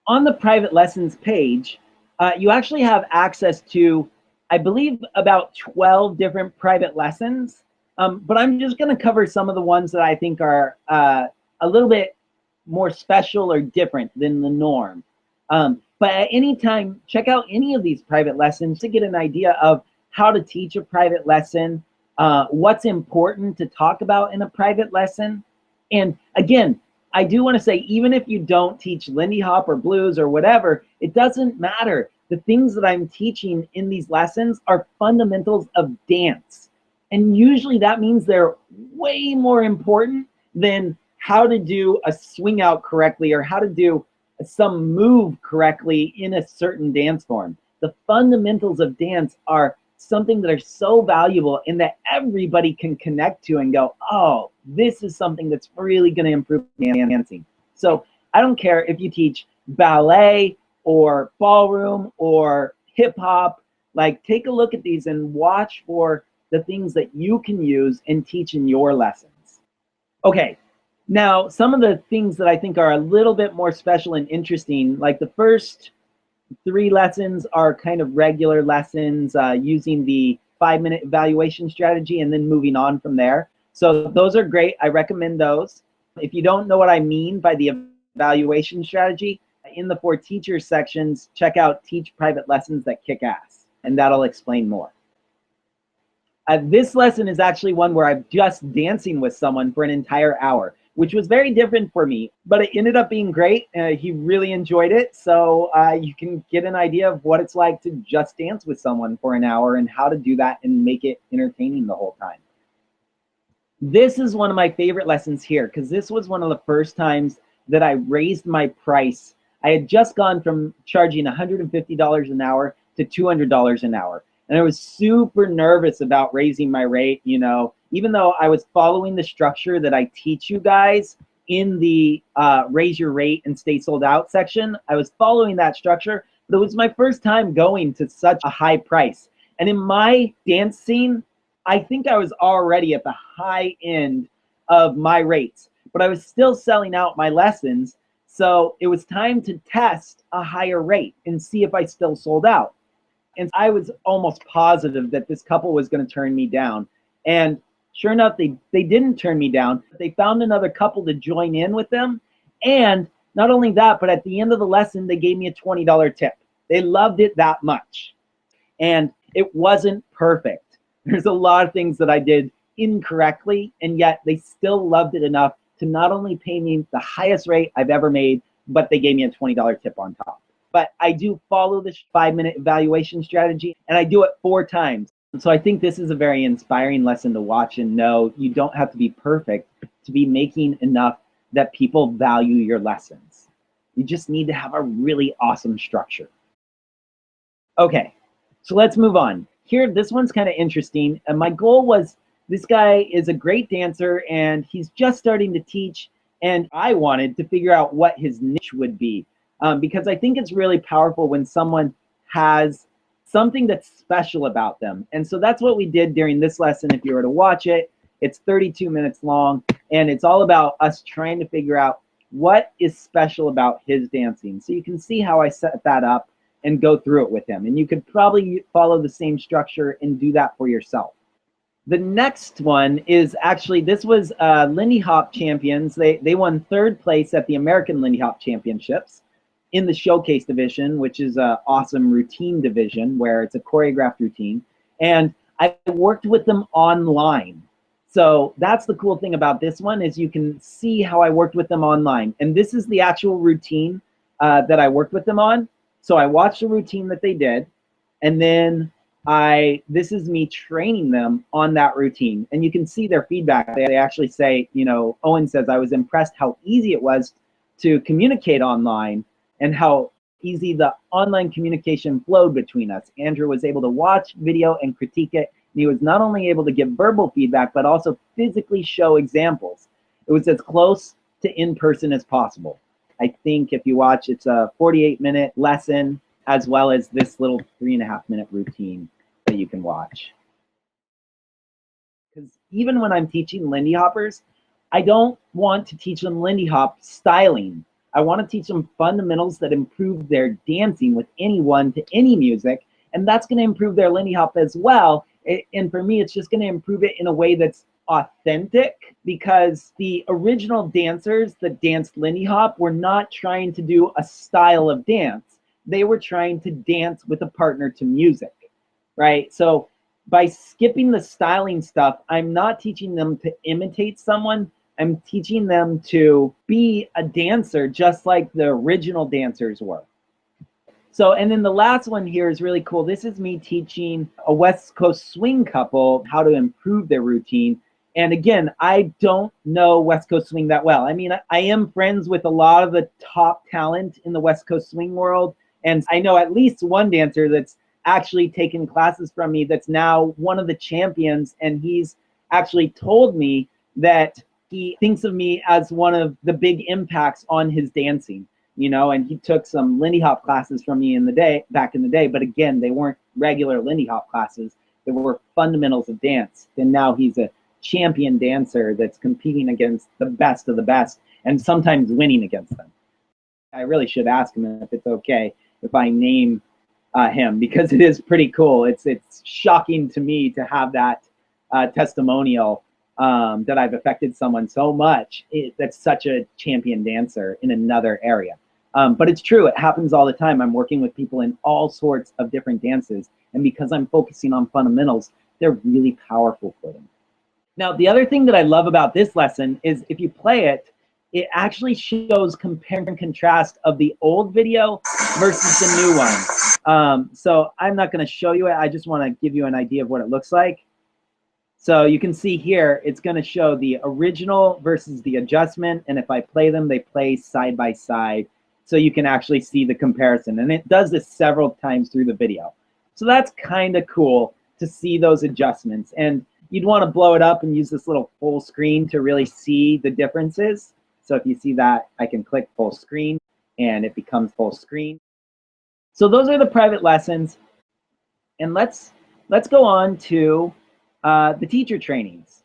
on the private lessons page, you actually have access to, I believe, about 12 different private lessons. But I'm just going to cover some of the ones that I think are a little bit more special or different than the norm. But at any time, check out any of these private lessons to get an idea of how to teach a private lesson, what's important to talk about in a private lesson. And again, I do want to say, even if you don't teach Lindy Hop or blues or whatever, it doesn't matter. The things that I'm teaching in these lessons are fundamentals of dance. And usually that means they're way more important than how to do a swing out correctly or how to do some move correctly in a certain dance form. The fundamentals of dance are something that are so valuable and that everybody can connect to and go, oh, this is something that's really going to improve dancing. So I don't care if you teach ballet or ballroom or hip hop, like take a look at these and watch for the things that you can use and teach in your lessons. Okay, now some of the things that I think are a little bit more special and interesting, like the first 3 lessons are kind of regular lessons using the 5-minute evaluation strategy and then moving on from there. So those are great. I recommend those. If you don't know what I mean by the evaluation strategy, in the For Teachers sections, check out Teach Private Lessons That Kick Ass, and that'll explain more. This lesson is actually one where I'm just dancing with someone for an entire hour, which was very different for me, but it ended up being great. He really enjoyed it. So you can get an idea of what it's like to just dance with someone for an hour and how to do that and make it entertaining the whole time. This is one of my favorite lessons here because this was one of the first times that I raised my price. I had just gone from charging $150 an hour to $200 an hour. And I was super nervous about raising my rate, you know, even though I was following the structure that I teach you guys in the raise your rate and stay sold out section. I was following that structure, but it was my first time going to such a high price. And in my dance scene, I think I was already at the high end of my rates, but I was still selling out my lessons. So it was time to test a higher rate and see if I still sold out. And I was almost positive that this couple was going to turn me down. And sure enough, they didn't turn me down. They found another couple to join in with them. And not only that, but at the end of the lesson, they gave me a $20 tip. They loved it that much. And it wasn't perfect. There's a lot of things that I did incorrectly, and yet they still loved it enough to not only pay me the highest rate I've ever made, but they gave me a $20 tip on top. But I do follow this 5-minute evaluation strategy, and I do it 4 times. And so I think this is a very inspiring lesson to watch and know you don't have to be perfect to be making enough that people value your lessons. You just need to have a really awesome structure. Okay, so let's move on. Here, this one's kind of interesting. And my goal was, this guy is a great dancer and he's just starting to teach. And I wanted to figure out what his niche would be. Because I think it's really powerful when someone has something that's special about them. And so that's what we did during this lesson. If you were to watch it, it's 32 minutes long, and it's all about us trying to figure out what is special about his dancing. So you can see how I set that up and go through it with him. And you could probably follow the same structure and do that for yourself. The next one is actually, this was Lindy Hop champions. They won 3rd place at the American Lindy Hop Championships in the showcase division, which is an awesome routine division where it's a choreographed routine. And I worked with them online. So that's the cool thing about this one, is you can see how I worked with them online. And this is the actual routine that I worked with them on. So I watched the routine that they did, and then this is me training them on that routine. And you can see their feedback. They actually say, you know, Owen says, I was impressed how easy it was to communicate online and how easy the online communication flowed between us. Andrew was able to watch video and critique it. And he was not only able to give verbal feedback, but also physically show examples. It was as close to in-person as possible. I think if you watch, it's a 48-minute lesson, as well as this little 3.5-minute routine that you can watch. Because even when I'm teaching Lindy Hoppers, I don't want to teach them Lindy Hop styling. I want to teach them fundamentals that improve their dancing with anyone to any music, and that's going to improve their Lindy Hop as well. And for me, it's just going to improve it in a way that's authentic, because the original dancers that danced Lindy Hop were not trying to do a style of dance. They were trying to dance with a partner to music, right? So by skipping the styling stuff, I'm not teaching them to imitate someone. I'm teaching them to be a dancer just like the original dancers were. So, and then the last one here is really cool. This is me teaching a West Coast swing couple how to improve their routine. And again, I don't know West Coast swing that well. I mean, I am friends with a lot of the top talent in the West Coast swing world. And I know at least one dancer that's actually taken classes from me that's now one of the champions. And he's actually told me that he thinks of me as one of the big impacts on his dancing. You know, and he took some Lindy Hop classes from me back in the day, but again, they weren't regular Lindy Hop classes. They were fundamentals of dance. And now he's a champion dancer that's competing against the best of the best and sometimes winning against them. I really should ask him if it's okay if I name him, because it is pretty cool. It's shocking to me to have that testimonial that I've affected someone so much that's such a champion dancer in another area. But it's true, it happens all the time. I'm working with people in all sorts of different dances, and because I'm focusing on fundamentals, they're really powerful for them. Now, the other thing that I love about this lesson is if you play it, it actually shows compare and contrast of the old video versus the new one. So I'm not going to show you it. I just want to give you an idea of what it looks like. So you can see here, it's going to show the original versus the adjustment. And if I play them, they play side by side. So you can actually see the comparison. And it does this several times through the video. So that's kind of cool to see those adjustments. And you'd want to blow it up and use this little full screen to really see the differences. So if you see that, I can click full screen and it becomes full screen. So those are the private lessons. And let's go on to the teacher trainings.